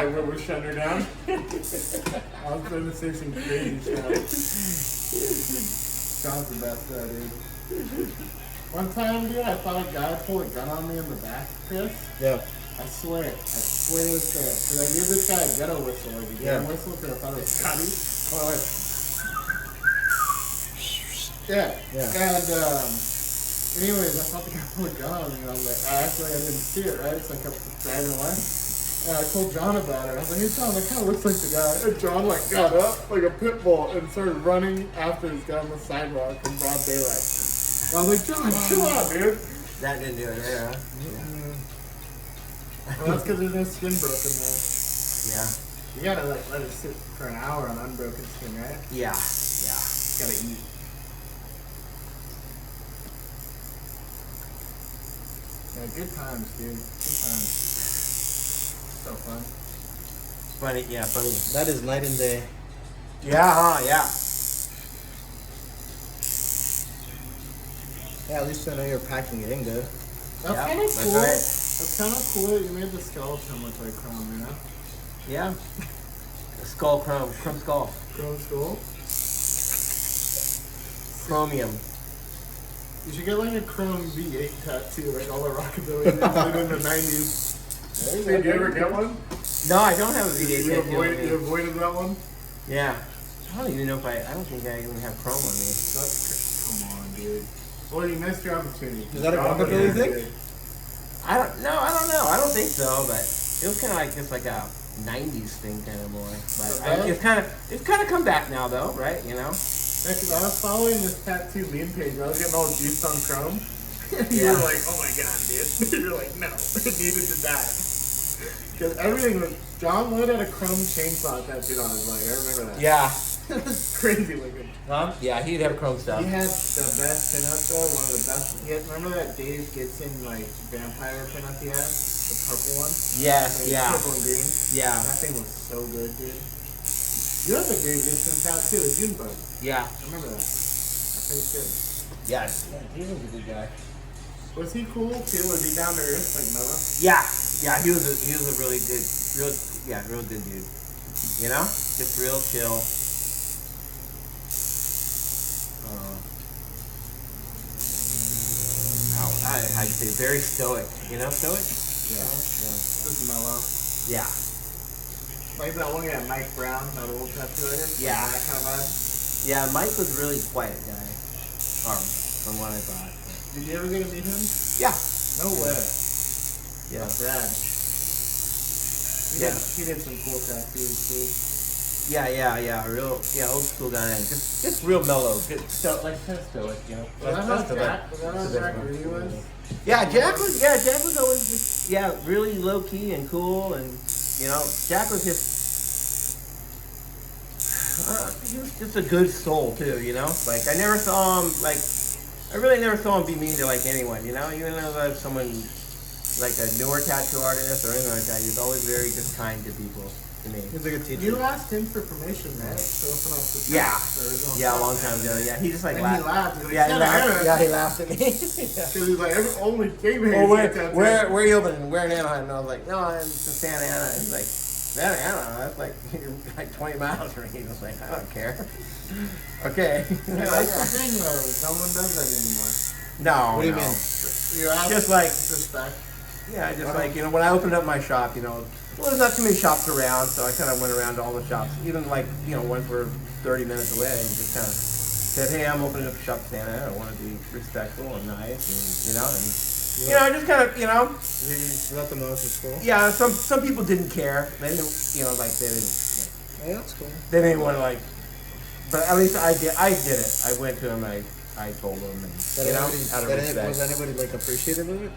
guy was shutting her down. I was going to say some crazy stuff. John's the best though, dude. One time, dude, I thought a guy pulled a gun on me in the back, Chris. Yeah. I swear it was there. Because I gave this guy a ghetto whistle, like a gun whistle, because I thought it was Scotty. Oh, like, yeah. And, anyways, I thought the guy pulled a gun on me, and I was like, I didn't see it, right? So I kept driving away. And I told John about it. I was like, hey, John, that kind of looks like the guy. And John, like, got up like a pit bull and started running after this guy on the sidewalk in broad daylight. I was like, John, chill out, dude. That didn't do it, yeah. Well, that's because there's no skin broken, though. Yeah. You gotta, like, let it sit for an hour on unbroken skin, right? Yeah. Gotta eat. Yeah, good times, dude. Good times. So fun. Funny, yeah, funny. That is night and day. Yeah, yeah. Yeah, at least I know you're packing it in good. That's Yeah, kind of that's cool. right. That's kind of cool that you made the skeleton look like Chrome, you know? Yeah. Skull chrome skull. Chrome skull. Chromium. You should get like a Chrome V8 tattoo, like all the rockabilly dudes did in the 90s. Did you ever get one? No, I don't have a V8 You tattoo. avoided that one? Yeah. I don't even know if I don't think I even have chrome on me. Come on, dude. Well, you missed your opportunity. Is that a rockabilly thing? I don't know. I don't think so, but it was kind of like just like a 90s thing kind of more. But it's kind of come back now though, right? You know? Yeah, because I was following this tattoo meme page. I was getting all juiced on Chrome. You Yeah. were like, oh my god, dude. You're like, no, it needed to die. Because everything was. John Wood had a Chrome chainsaw tattooed on his leg. I remember that. Yeah. Crazy looking. Yeah, he'd have chrome stuff. He had the best pinup though, one of the best. Remember that Dave Gibson like vampire pinup he had? The purple one? Yes, Like, yeah. Purple and green. Yeah. That thing was so good, dude. You have the Dave Gibson tattoo, the Junebug. Yeah. I remember that. That thing's good. Yeah, he was a good guy. Was he cool too? Was he down to earth like Mello? Yeah. Yeah, he was a really good, real good dude. You know? Just real chill. I'd say very stoic. You know, stoic? Yeah. Just Mello. Yeah. Like that one guy, Mike Brown, that old tattoo artist. Yeah. Like that kind of vibe. Yeah, Mike was a really quiet guy. From what I thought. Did you ever get to meet him? Yeah. No way. Yeah. Rad. Yeah. He did some cool tattoos too. Yeah. Old school guy. Just real mellow. Good, like kind of stoic, you know. Was that how Jack really was? Yeah, Jack was always just, really low key and cool, and you know, Jack was just, he was just a good soul too, you know. Like I really never saw him be mean to like anyone, you know. Even though there's someone like a newer tattoo artist or anything like that, he's always very just kind to people. To me. He's a good teacher. You asked him for permission, right? To open up the Yeah, a long time ago. Yeah, he just like and laughed. he laughed. He was like, Yeah, he "Santa laughed. Ana." Yeah, he laughed at me. Because he's like, only came here. Well, to get tattooed. where are you opening? Where in Anaheim? And I was like, no, I'm in Santa Ana. He's like, Santa Ana? That's like 20 miles from me. He was like, I don't care. Okay. Yeah, that's the thing though. No one does that anymore. No. What do you no. mean? You're out Just like, respect. yeah, just like, you know, when I opened up my shop, you know, well, there's not too many shops around, so I kind of went around to all the shops, even like, you know, ones were 30 minutes away, and just kind of said, hey, I'm opening up a shop in Santa Ana. I want to be respectful and nice, and you know, just kind of, you know. You let them know it's cool. Yeah, some people didn't care. They didn't, you know, like they didn't. Yeah, that's cool. They didn't want to like. But at least I did. I did it. I went to him. I told him, and you know, out of respect. Was anybody like appreciative of it?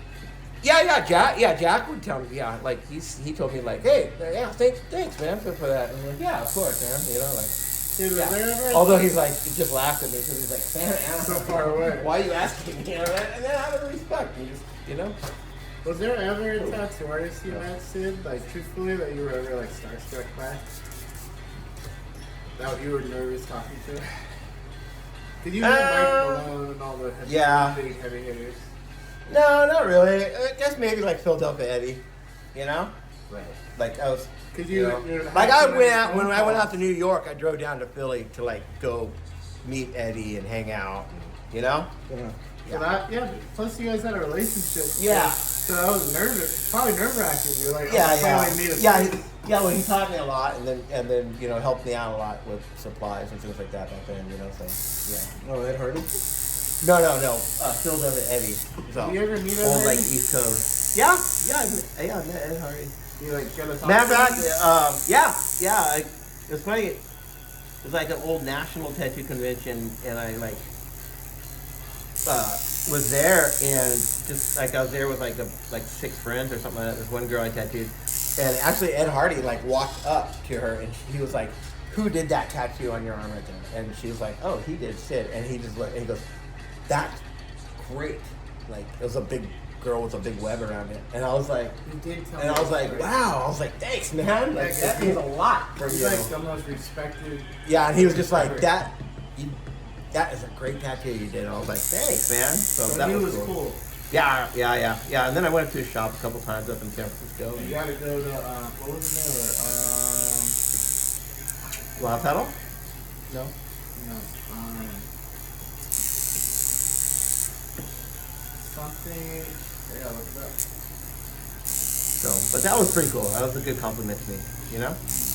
Yeah, Jack would tell me, like he told me like, hey, yeah, thanks, man, for that. And I'm like, yeah, of course, man, you know, like. Dude, was Yeah. there ever Although he just laughed at me because he's like, Santa Ana, so far away? why are you asking me? You know, and then out of respect, you know. Was there ever a tattoo artist you met, Sid, like truthfully, that you were ever like starstruck by? That you were nervous talking to? Did you know Mike Malone and all the big heavy hitters? No, not really. I guess maybe like Philadelphia Eddie, you know. Right. Like I was, 'Cause you you- know, you're like I having went a out phone when I went call. out to New York. I drove down to Philly to like go meet Eddie and hang out. You know. Yeah. So that, yeah. Plus, you guys had a relationship. Yeah. So that was nervous. Probably nerve wracking. You're like, Yeah, oh, yeah, finally meet a yeah, friend. yeah. Well, he taught me a lot, and then you know helped me out a lot with supplies and things like that back then. You know, so Oh, Ed Hardy? yeah. No. Phil Dove and Eddie. So, Did you ever meet Ed old like Hardy? East Coast. Yeah. I met Ed Hardy. You like get a talk Matter of to fact, him? yeah. It's funny. It was like an old national tattoo convention, and I like was there, and just like I was there with like 6 friends or something like that. This one girl I tattooed, and actually Ed Hardy like walked up to her, and he was like, "Who did that tattoo on your arm right there?" And she was like, "Oh, he did Sid." And he just looked, and he goes, "That's great." Like it was a big girl with a big web around it, and I was like. You did tell And me I was that like, story. wow. I was like, thanks, man. Like, that means a lot from He's you. like the most respected. Yeah, and he was just like, that is a great tattoo you did. I was like, thanks, man. So So that he was was cool. cool. Yeah. And then I went to his shop a couple times up in San Francisco. You gotta go to, what was the name of it? La Pedal? No. No, something. Yeah, look it up. So, but that was pretty cool. That was a good compliment to me. You know?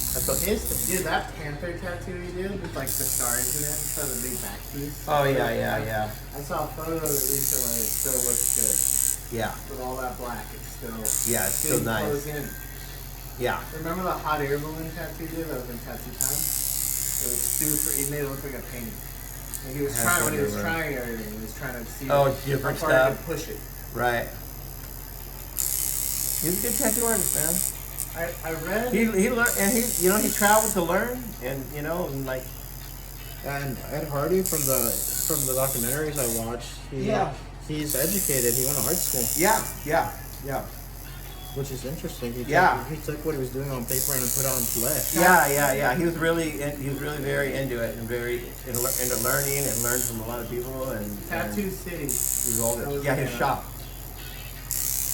That's what. Dude, that panther tattoo he did with like the stars in it instead of the big back piece. Oh yeah. I saw a photo of it recently. It still looks good. Yeah. With all that black, it's still. Yeah, it's still didn't nice. close in. Yeah. Remember the hot air balloon tattoo he did that was in Tattoo Time? It was super. He made it look like a painting. Like he was I trying when he was remember. trying everything. He was trying to see. Oh, different how far he stuff. could push it. Right. He's a good tattoo artist, man. I read. He learned, and he traveled to learn, and and like. And Ed Hardy from the documentaries I watched, he's educated. He went to art school, Yeah. which is interesting. He Yeah. took what he was doing on paper and put it on flesh. Yeah. He was really very into it and very into learning and learned from a lot of people and Tattoo City. he was all That was yeah, his the, shop.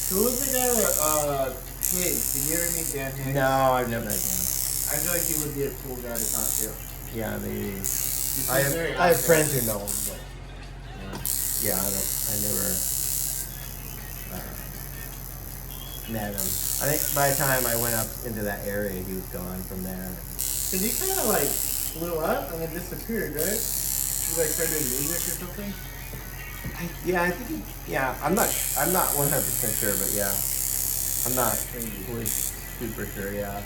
Who was the guy that, Higgs? Did you ever meet Dan Higgs? No, I've never met him. I feel like he would be a cool guy to talk to. Yeah, maybe. He's I very have out there. friends who know him, but yeah, I never met him. I think by the time I went up into that area, he was gone from there. Cause he kind of like blew up and then disappeared, right? He like started doing music or something. I think I'm not 100% sure, but yeah, I'm not really super sure. Yeah.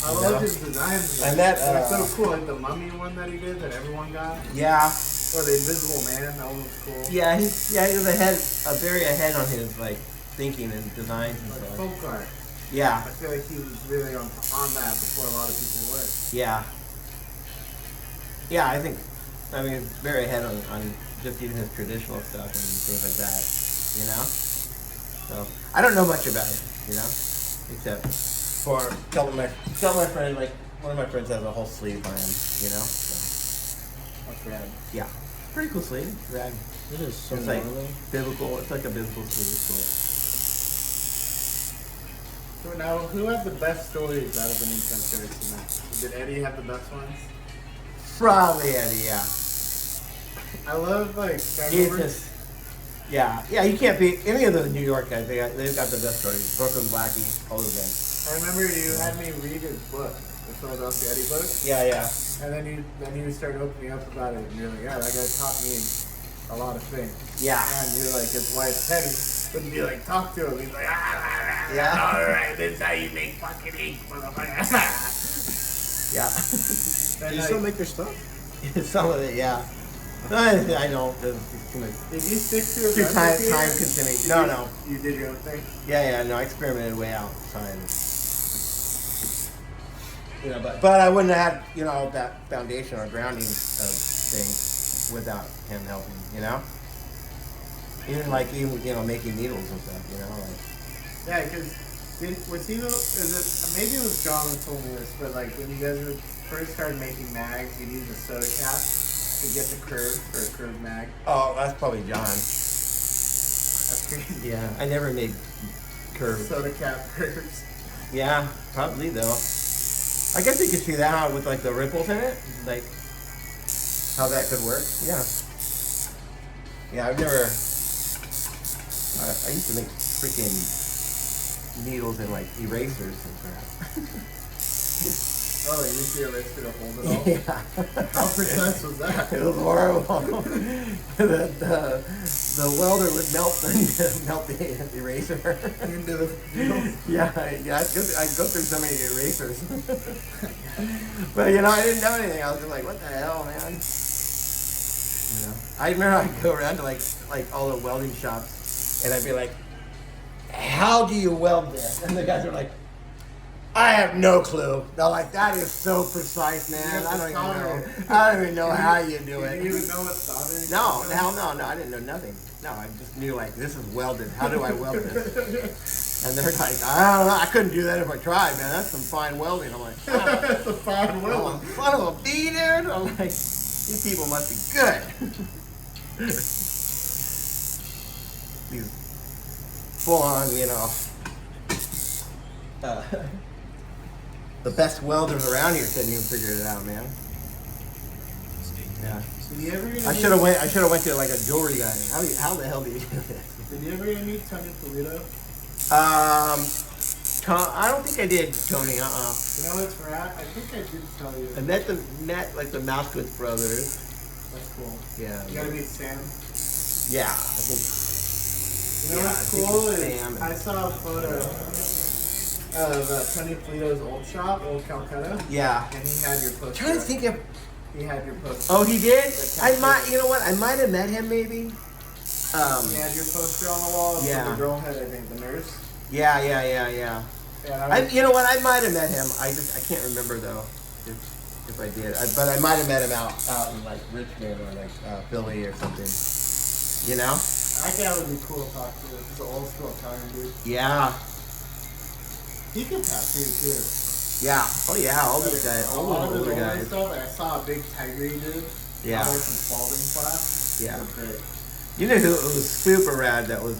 I love his designs. And that, they're so cool. Like the mummy one that he did that everyone got, Yeah. or the Invisible Man. That one was cool. Yeah, he was very ahead on his like thinking and designs and Like stuff. folk art. Yeah, I feel like he was really on that before a lot of people were. yeah, yeah. I mean, very ahead on just even his traditional stuff and things like that. You know. So I don't know much about him, except for telling my friend, like one of my friends has a whole sleeve by him, So, That's rad. yeah, pretty cool sleeve. Rad. It is so It's like gnarly. biblical. It's like a biblical sleeve. So now, who had the best stories out of the new Tattooers tonight? Did Eddie have the best ones? Probably Eddie. Yeah. I love like He's remember- just, yeah. You can't beat any of the New York guys. They've got the best stories. Brooklyn Blackie, all those guys. I remember you had me read his book, the Philadelphia Eddie book, Yeah. and then you started opening up about it, and you're like, yeah, that guy taught me a lot of things. Yeah. And you're like, his wife Penny would be like, talk to him. He's like, Yeah. all right, this is how you make fucking ink, motherfucker. Yeah. Do And you like, still make your stuff? Some of it, yeah. I don't. It's too much. did you stick to a Too recipe? time consuming. No. You did your own thing. Yeah. No, I experimented way outside. But I wouldn't have had that foundation or grounding of things without him helping. Even making needles and stuff. Yeah, because was he? Maybe it was John that told me this, but like when you guys first started making mags, you used a soda cap to get the curve for a curved mag. Oh, that's probably John. That's crazy. Yeah, I never made curve. Soda cap curves. Yeah, probably though. I guess you could see that how with like the ripples in it, like how that could work. Yeah. Yeah, I've never. I used to make freaking needles and like erasers and crap. Oh, you used the eraser to hold it all? Yeah. How precise was that? It was horrible. the welder would melt the eraser. Into the needle? Yeah, I'd go through so many erasers. But you know, I didn't know anything. I was just like, what the hell, man? You know, I remember I'd go around to like all the welding shops, and I'd be like, how do you weld this? And the guys are like, I have no clue. They're like, that is so precise, man. I don't even know how you do it. Did you even know what soldering? No, hell no, I didn't know nothing. No, I just knew like this is welded. How do I weld this? And they're like, I don't know. I couldn't do that if I tried, man. That's some fine welding. I'm like, That's a fine well, welding. son of a bee, dude. I'm like, these people must be good. These full on, you know. The best welders around here couldn't even figure it out, man. Yeah. Did you ever I should have went to like a jewelry guy. How the hell do you do this? Did you ever meet Tony Polito? I don't think I did, Tony. You know what's rat? I think I did tell you. I met the Moskowitz brothers. That's cool. Yeah. You gotta meet Sam. Yeah. I think. You know Yeah, what's I think cool it's is Sam. I saw a photo of Tony Polito's old shop, Old Calcutta, Yeah. and he had your I'm poster. trying to think of. He had your poster. Oh, he did. I might. You know what? I might have met him maybe. He had your poster on the wall. So Yeah. the girl had, I think, the nurse. Yeah. And I was, You know what? I might have met him. I can't remember though. If I did, but I might have met him out in like Richmond or like Philly or something. You know? that guy would be cool to talk to. He's an old school Italian dude. Yeah. He could tattoo too. Yeah. Oh yeah. All these guys. A All lot of the his older older guys. stuff. I saw a big tiger he did. Yeah. From Spalding class. Yeah. It was great. You know who was super rad that was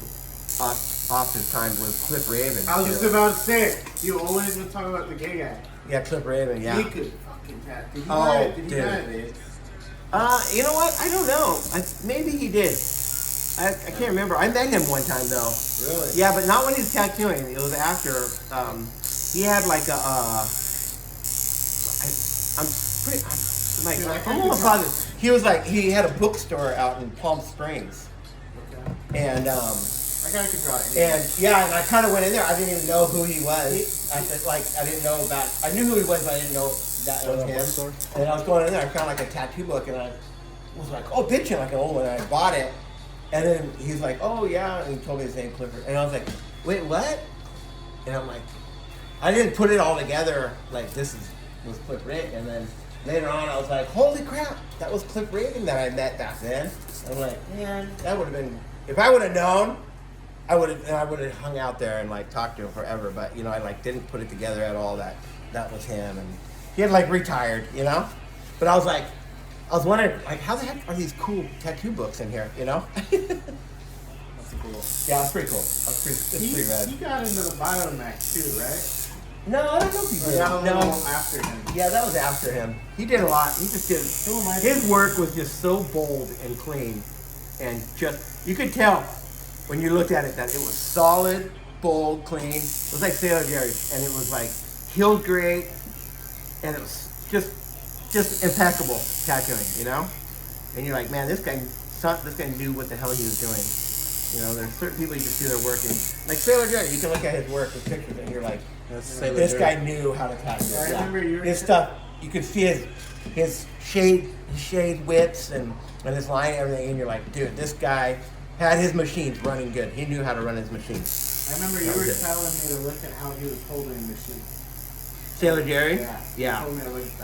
off his time was Cliff Raven. I was too. just about to say it. You always been talking about the gay guy. Yeah, Cliff Raven. Yeah. He could fucking tattoo. Did he Oh, die? Did he dude. die of AIDS? You know what? I don't know. Maybe he did. I can't remember. I met him one time though. Really? Yeah, but not when he was tattooing. It was after. He had like a. I'm like Dude, I I'm can't almost be wrong. positive. He was like he had a bookstore out in Palm Springs, Okay. and That guy could draw anything. and yeah, and I kind of went in there. I didn't even know who he was. I said like I didn't know about. I knew who he was, but I didn't know that was him. And I was going in there. I found like a tattoo book, and I was like, oh, bitchin', like an old one. And I bought it, and then he's like, oh yeah, and he told me his name Clifford, and I was like, wait, what? And I'm like, I didn't put it all together. Like was Cliff Raven, and then later on I was like, holy crap, that was Cliff Raven that I met back then. I'm like, man, that would have been if I would have known. I would have hung out there and like talked to him forever, but you know I like didn't put it together at all that was him, and he had like retired, you know. But I was wondering like how the heck are these cool tattoo books in here, you know? That's cool. Yeah, it's pretty cool. It's pretty rad. He got into the Biomax too, right? No, I don't know if he Or did. that was a No, little after him. yeah, that was after him. He did a lot. He just did. Who am I His work was just so bold and clean, and just you could tell when you looked at it that it was solid, bold, clean. It was like Sailor Jerry, and it was like healed great, and it was just impeccable tattooing, you know. And you're like, man, this guy knew what the hell he was doing. You know, there's certain people you can see their work in. Like Sailor Jerry, you can look at his work with pictures, and you're like, this guy knew how to tattoo. I remember you were His stuff, you could see his shade whips and his line and everything, and you're like, dude, this guy had his machines running good. He knew how to run his machines. I remember you That was were it. telling me to look at how he was holding the machine. Sailor Jerry? Yeah. Yeah. You told me to look at